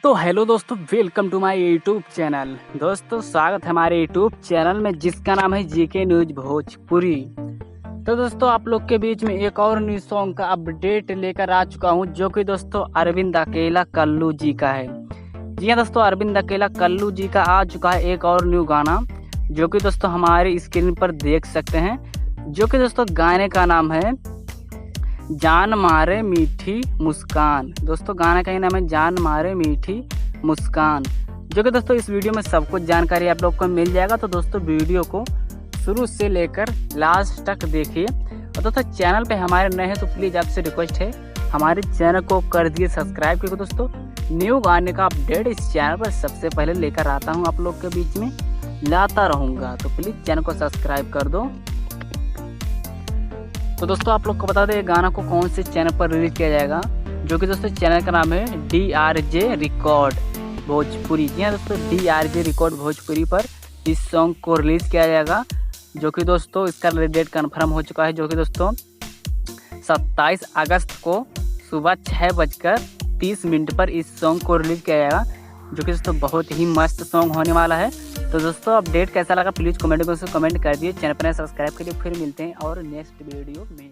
तो हेलो दोस्तों, welcome to my YouTube channel. दोस्तों स्वागत है हमारे यूट्यूब चैनल में जिसका नाम है जीके न्यूज भोजपुरी। तो दोस्तों आप लोग के बीच में एक और न्यू सॉन्ग का अपडेट लेकर आ चुका हूं, जो कि दोस्तों अरविंद अकेला कल्लू जी का है। जी हाँ दोस्तों, अरविंद अकेला कल्लू जी का आ चुका है एक और न्यू गाना, जो कि दोस्तों हमारे स्क्रीन पर देख सकते हैं। जो कि दोस्तों गाने का नाम है जान मारे मीठी मुस्कान। दोस्तों गाना का ही नाम है जान मारे मीठी मुस्कान, जो कि दोस्तों इस वीडियो में सब कुछ जानकारी आप लोग को मिल जाएगा। तो दोस्तों वीडियो को शुरू से लेकर लास्ट तक देखिए। और दोस्तों चैनल पे हमारे नए हैं तो प्लीज़ आपसे रिक्वेस्ट है हमारे चैनल को कर दिए सब्सक्राइब, क्योंकि दोस्तों न्यू गाने का अपडेट इस चैनल पर सबसे पहले लेकर आता हूँ, आप लोग के बीच में लाता रहूँगा। तो प्लीज़ चैनल को सब्सक्राइब कर दो। तो दोस्तों आप लोग को बता दें गाना को कौन से चैनल पर रिलीज किया जाएगा, जो कि दोस्तों चैनल का नाम है DRJ रिकॉर्ड भोजपुरी। जी हाँ दोस्तों, DRJ रिकॉर्ड भोजपुरी पर इस सॉन्ग को रिलीज़ किया जाएगा, जो कि दोस्तों इसका डेट कन्फर्म हो चुका है, जो कि दोस्तों 27 अगस्त को सुबह 6:30 पर इस सॉन्ग को रिलीज़ किया जाएगा, जो कि दोस्तों बहुत ही मस्त सॉन्ग होने वाला है। तो दोस्तों अपडेट कैसा लगा प्लीज़ कमेंट बॉक्स में कमेंट कर दिए। चैनल पर सब्सक्राइब करिए। फिर मिलते हैं और नेक्स्ट वीडियो में।